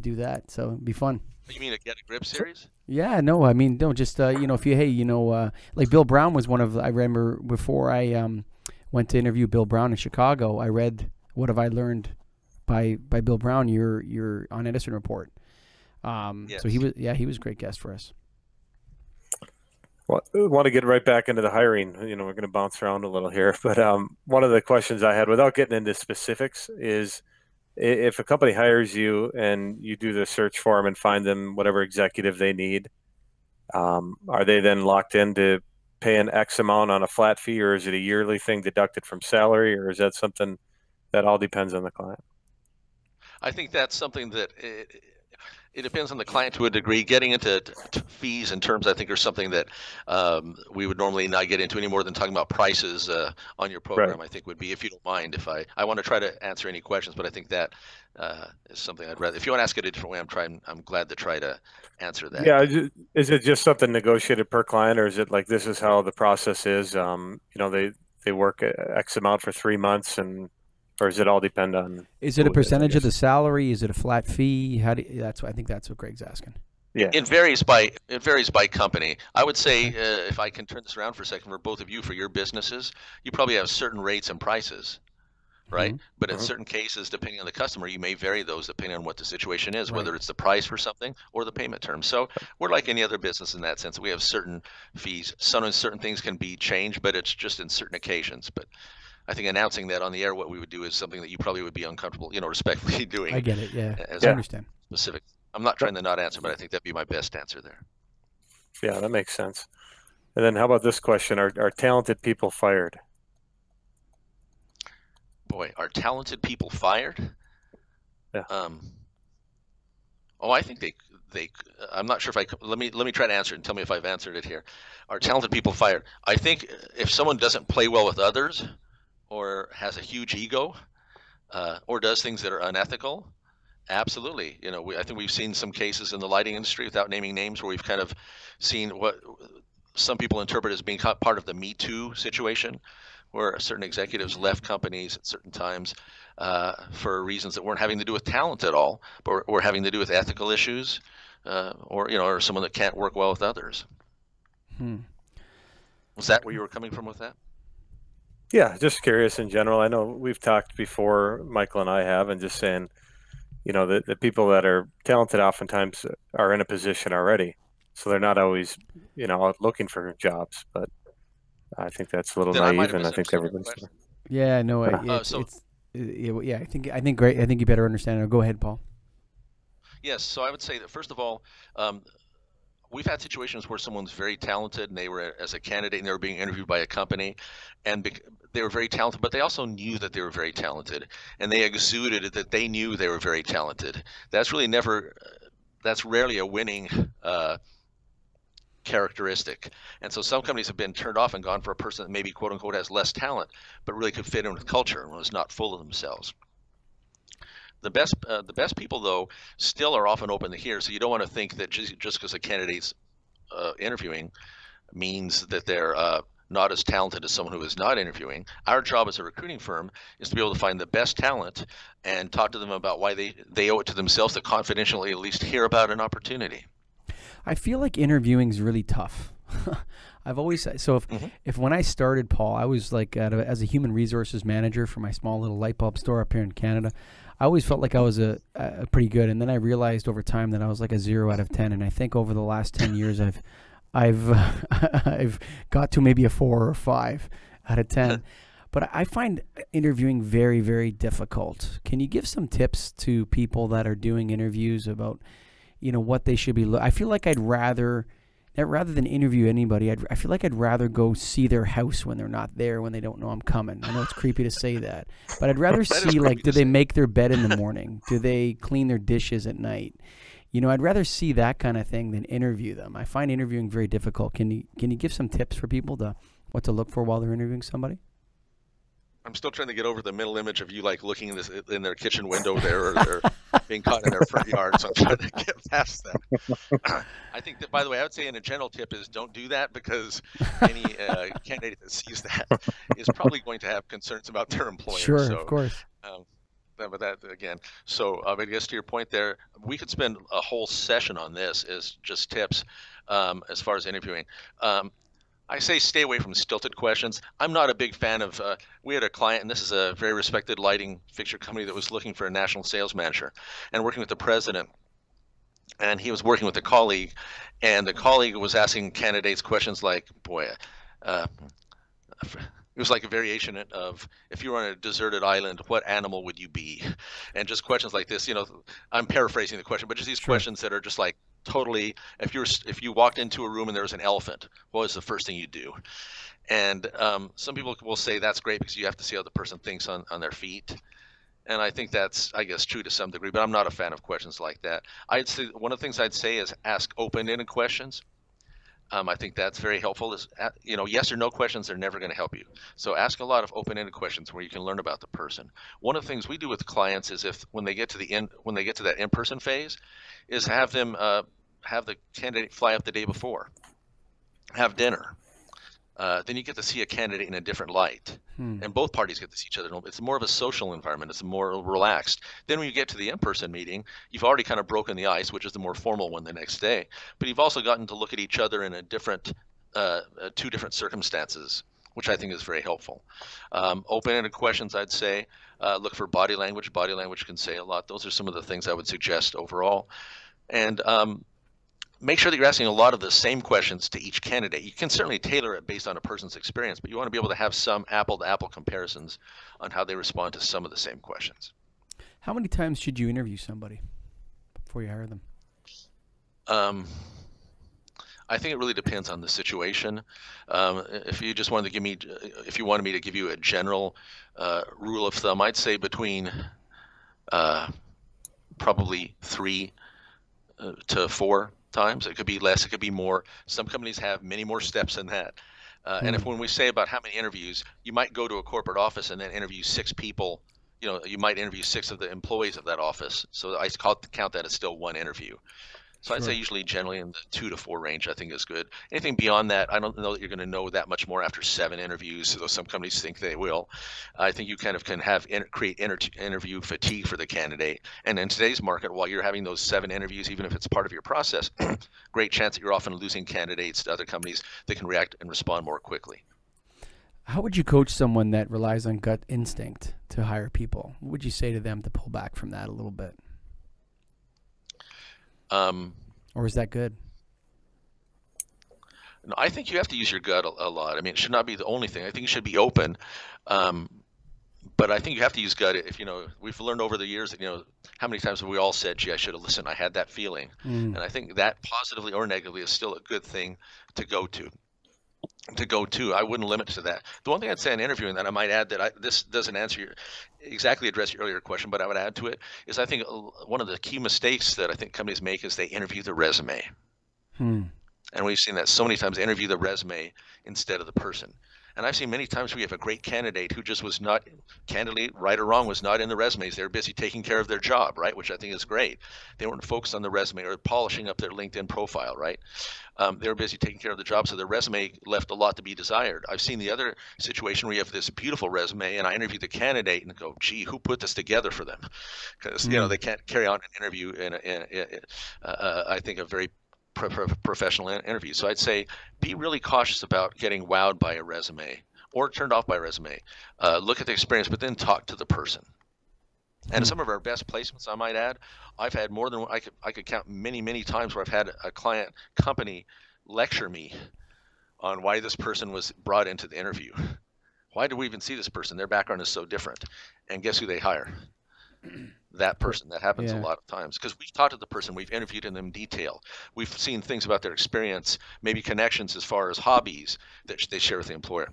do that. So it'd be fun. You mean a Get a Grip series? Yeah, no, I mean, don't just, if you, like Bill Brown was one of, I remember before I went to interview Bill Brown in Chicago, I read What Have I Learned by Bill Brown, your on Edison report. Yes. So he was a great guest for us. Well, I want to get right back into the hiring. We're going to bounce around a little here, but one of the questions I had, without getting into specifics, is if a company hires you and you do the search for them and find them whatever executive they need, are they then locked into paying X amount on a flat fee, or is it a yearly thing deducted from salary, or is that something that all depends on the client? I think that's something that it depends on the client to a degree. Getting into fees and terms, I think, are something that we would normally not get into any more than talking about prices on your program. Right. I think would be, if you don't mind, if I want to try to answer any questions, but I think that is something I'd rather. If you want to ask it a different way, I'm glad to try to answer that. Yeah, is it just something negotiated per client, or is it like this is how the process is? They work X amount for 3 months and. Or does it all depend on? Is it a percentage of the salary? Is it a flat fee? I think that's what Greg's asking. Yeah, it varies by company. I would say if I can turn this around for a second, for both of you, for your businesses, you probably have certain rates and prices, right? Mm-hmm. But in certain cases, depending on the customer, you may vary those depending on what the situation is, whether it's the price for something or the payment terms. So we're like any other business in that sense. We have certain fees. Sometimes certain things can be changed, but it's just in certain occasions. But I think announcing that on the air, what we would do is something that you probably would be uncomfortable, respectfully doing. I get it. Yeah, I understand. Specific. I'm not trying to not answer, but I think that'd be my best answer there. Yeah, that makes sense. And then how about this question? Are talented people fired? Boy, are talented people fired? Yeah. Oh, I think they. I'm not sure if I. Let me try to answer it and tell me if I've answered it here. Are talented people fired? I think if someone doesn't play well with others, or has a huge ego, or does things that are unethical, absolutely. You know, I think we've seen some cases in the lighting industry, without naming names, where we've kind of seen what some people interpret as being part of the Me Too situation, where certain executives left companies at certain times for reasons that weren't having to do with talent at all, but were having to do with ethical issues, or someone that can't work well with others. Was that where you were coming from with that? Yeah, just curious in general. I know we've talked before, Michael and I have, and just saying, you know, the people that are talented oftentimes are in a position already, so they're not always, you know, out looking for jobs. But I think that's a little Then I might naive, have and I think misunderstood your everybody's. question. Yeah, no, yeah, I think great. I think you better understand it. Go ahead, Paul. Yes, so I would say that first of all, we've had situations where someone's very talented and they were as a candidate and they were being interviewed by a company, and they were very talented, but they also knew that they were very talented, and they exuded that they knew they were very talented. That's really never. That's rarely a winning characteristic. And so some companies have been turned off and gone for a person that maybe quote unquote has less talent, but really could fit in with culture and was not full of themselves. The best people, though, still are often open to hear. So you don't want to think that just because a candidate's interviewing means that they're not as talented as someone who is not interviewing. Our job as a recruiting firm is to be able to find the best talent and talk to them about why they owe it to themselves to confidentially at least hear about an opportunity. I feel like interviewing is really tough. I've always if when I started, Paul, I was like as a human resources manager for my small little light bulb store up here in Canada. I always felt like I was a pretty good, and then I realized over time that I was like a 0 out of 10. And I think over the last 10 years, I've got to maybe a 4 or 5 out of 10. But I find interviewing very, very difficult. Can you give some tips to people that are doing interviews about, you know, what they should be? I feel like I'd rather than interview anybody, I feel like I'd rather go see their house when they're not there, when they don't know I'm coming. I know it's creepy to say that, but I'd rather see, like, do they make their bed in the morning? Do they clean their dishes at night? You know, I'd rather see that kind of thing than interview them. I find interviewing very difficult. Can you give some tips for people to what to look for while they're interviewing somebody? I'm still trying to get over the mental image of you like looking in their kitchen window there, or they're being caught in their front yard. So I'm trying to get past that. I think that, by the way, I would say in a general tip is don't do that, because any candidate that sees that is probably going to have concerns about their employer. Sure, so, of course. But that again. So I guess to your point there, we could spend a whole session on this as just tips as far as interviewing. I say stay away from stilted questions. I'm not a big fan of, we had a client, and this is a very respected lighting fixture company that was looking for a national sales manager and working with the president. And he was working with a colleague, and the colleague was asking candidates questions like, boy, it was like a variation of, if you were on a deserted island, what animal would you be? And just questions like this, you know, I'm paraphrasing the question, but just these questions that are just like, totally, if you walked into a room and there was an elephant, what was the first thing you'd do? And some people will say that's great because you have to see how the person thinks on their feet. And I think that's, I guess, true to some degree, but I'm not a fan of questions like that. I'd say one of the things I'd say is ask open-ended questions. I think that's very helpful. Is, you know, yes or no questions are never going to help you. So ask a lot of open-ended questions where you can learn about the person. One of the things we do with clients is when they get to that in-person phase, is have them have the candidate fly up the day before, have dinner. Then you get to see a candidate in a different light, and both parties get to see each other. It's more of a social environment. It's more relaxed. Then when you get to the in-person meeting, you've already kind of broken the ice, which is the more formal one the next day. But you've also gotten to look at each other in a different, two different circumstances, which I think is very helpful. Open-ended questions, I'd say, look for body language. Body language can say a lot. Those are some of the things I would suggest overall. And make sure that you're asking a lot of the same questions to each candidate. You can certainly tailor it based on a person's experience, but you want to be able to have some apple-to-apple comparisons on how they respond to some of the same questions. How many times should you interview somebody before you hire them? I think it really depends on the situation. If you just wanted to give me, if you wanted me to give you a general rule of thumb, I'd say between probably 3 to 4 times. It could be less, it could be more. Some companies have many more steps than that. And if when we say about how many interviews, you might go to a corporate office and then interview 6 people. You know, you might interview 6 of the employees of that office. So I count that as still 1 interview. So I'd say usually generally in the 2 to 4 range, I think is good. Anything beyond that, I don't know that you're going to know that much more after 7 interviews, though some companies think they will. I think you kind of can create interview fatigue for the candidate. And in today's market, while you're having those 7 interviews, even if it's part of your process, great chance that you're often losing candidates to other companies that can react and respond more quickly. How would you coach someone that relies on gut instinct to hire people? What would you say to them to pull back from that a little bit? Or is that good? No, I think you have to use your gut a lot. I mean, it should not be the only thing. I think you should be open. But I think you have to use gut. If, you know, we've learned over the years that, you know, how many times have we all said, gee, I should have listened. I had that feeling. And I think that positively or negatively is still a good thing to go to. I wouldn't limit it to that. The one thing I'd say in interviewing that I might add that this doesn't exactly address your earlier question, but I would add to it is I think one of the key mistakes that I think companies make is they interview the resume. And we've seen that so many times, interview the resume instead of the person. And I've seen many times we have a great candidate who just was not, candidly, right or wrong, was not in the resumes. They were busy taking care of their job, right? Which I think is great. They weren't focused on the resume or polishing up their LinkedIn profile, right? They were busy taking care of the job, so their resume left a lot to be desired. I've seen the other situation where you have this beautiful resume, and I interview the candidate and go, gee, who put this together for them? Because, you know, they can't carry on an interview in I think, a very professional interview. So I'd say be really cautious about getting wowed by a resume or turned off by a resume. Look at the experience, but then talk to the person. And some of our best placements, I might add, I've had more than I could count many times where I've had a client company lecture me on why this person was brought into the interview. Why do we even see this person? Their background is so different. And guess who they hire? That person. That happens a lot of times because we've talked to the person, we've interviewed them in detail, we've seen things about their experience, maybe connections as far as hobbies that they share with the employer,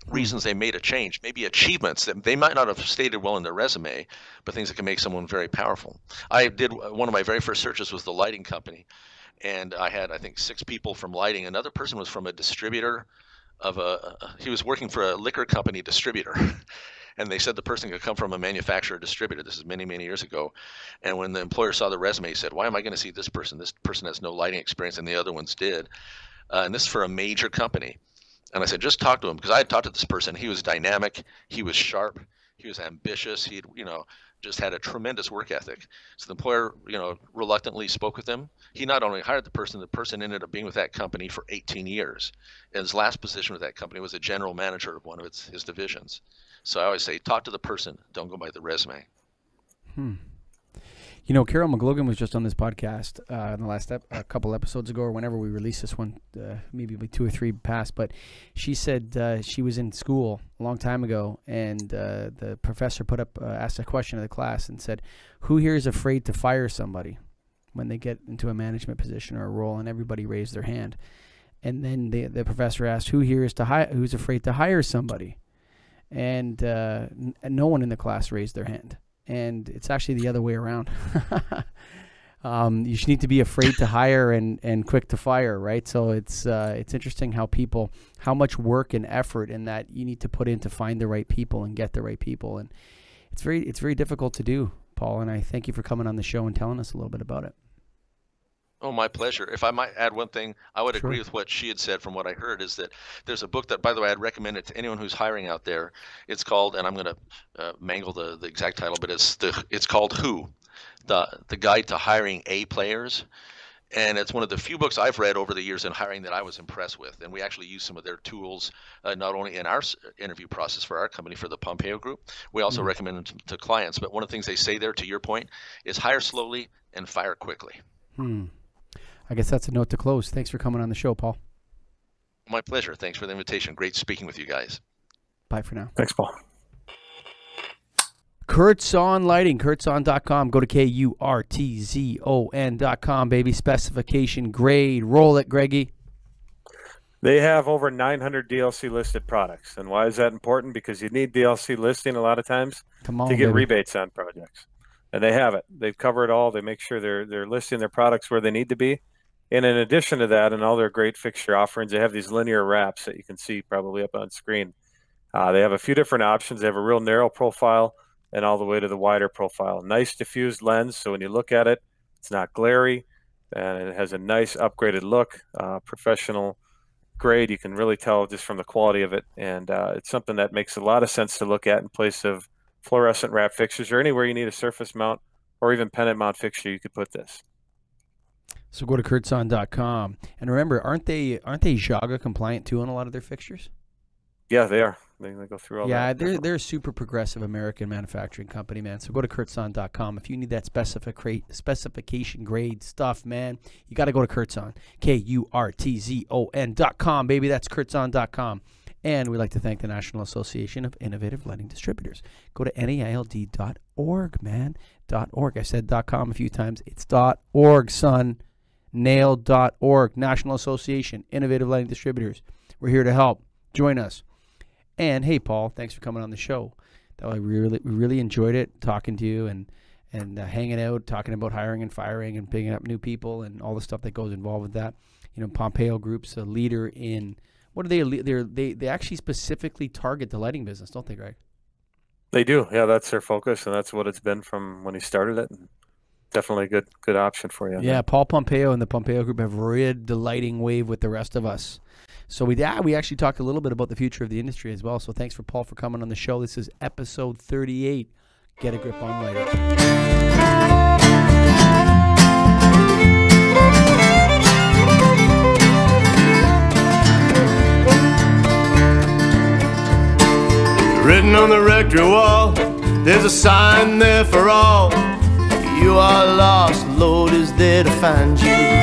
reasons they made a change, maybe achievements that they might not have stated well in their resume, but things that can make someone very powerful. I did one of my very first searches was the lighting company, and I had, I think, 6 people from lighting. Another person was from a distributor of he was working for a liquor company distributor. And they said the person could come from a manufacturer distributor. This is many years ago. And when the employer saw the resume, he said, why am I going to see this person? This person has no lighting experience, and the other ones did. And this is for a major company. And I said, just talk to him, because I had talked to this person. He was dynamic. He was sharp. He was ambitious. He'd, you know, just had a tremendous work ethic. So the employer, you know, reluctantly spoke with him. He not only hired the person ended up being with that company for 18 years. And his last position with that company was a general manager of one of his divisions. So I always say, talk to the person. Don't go by the resume. You know, Carol McLogan was just on this podcast in the last a couple episodes ago, or whenever we released this one, maybe 2 or 3 past. But she said she was in school a long time ago, and the professor asked a question of the class and said, "Who here is afraid to fire somebody when they get into a management position or a role?" And everybody raised their hand. And then the professor asked, "Who here is who's afraid to hire somebody?" And no one in the class raised their hand. And it's actually the other way around. You should need to be afraid to hire and quick to fire, right? So it's interesting how much work and effort in that you need to put in to find the right people and get the right people. And it's very difficult to do, Paul. And I thank you for coming on the show and telling us a little bit about it. Oh, my pleasure. If I might add one thing, I would agree with what she had said from what I heard, is that there's a book that, by the way, I'd recommend it to anyone who's hiring out there. It's called, and I'm going to mangle the exact title, but it's called Who? The Guide to Hiring A Players. And it's one of the few books I've read over the years in hiring that I was impressed with. And we actually use some of their tools, not only in our interview process for our company, for the Pompeo Group, we also recommend them to clients. But one of the things they say there, to your point, is hire slowly and fire quickly. I guess that's a note to close. Thanks for coming on the show, Paul. My pleasure. Thanks for the invitation. Great speaking with you guys. Bye for now. Thanks, Paul. Kurtzon Lighting, kurtzon.com. Go to KURTZON.com, baby. Specification grade. Roll it, Greggy. They have over 900 DLC listed products. And why is that important? Because you need DLC listing a lot of times to get baby. rebates on projects. And they have it. They've covered it all. They make sure they're listing their products where they need to be. And in addition to that, and all their great fixture offerings, they have these linear wraps that you can see probably up on screen. They have a few different options. They have a real narrow profile and all the way to the wider profile. Nice diffused lens, so when you look at it, it's not glary, and it has a nice upgraded look, professional grade. You can really tell just from the quality of it, and it's something that makes a lot of sense to look at in place of fluorescent wrap fixtures or anywhere you need a surface mount or even pendant mount fixture. You could put this. So go to kurtzon.com, and remember, aren't they Jaga compliant too on a lot of their fixtures? Yeah, they are. They go through all that. Yeah, they're a super progressive American manufacturing company, man. So go to kurtzon.com. If you need that specification grade stuff, man, you got to go to Kurtzon. KURTZON.com, baby. That's kurtzon.com. And we'd like to thank the National Association of Innovative Lighting Distributors. Go to NAILD.org, man. .org. I said .com a few times. It's .org, son. Nailed.org. National Association, Innovative Lighting Distributors. We're here to help. Join us. And hey, Paul, thanks for coming on the show. We really enjoyed it, talking to you and hanging out, talking about hiring and firing and picking up new people and all the stuff that goes involved with that. You know, Pompeo Group's a leader in what are they? They actually specifically target the lighting business, don't they, Greg? They do. Yeah, that's their focus, and that's what it's been from when he started it. And definitely a good option for you. Yeah, Paul Pompeo and the Pompeo Group have rid the lighting wave with the rest of us. So we actually talked a little bit about the future of the industry as well. So thanks for Paul for coming on the show. This is episode 38. Get a grip on lighting. Written on the rectory wall, there's a sign there for all. If you are lost, the Lord is there to find you.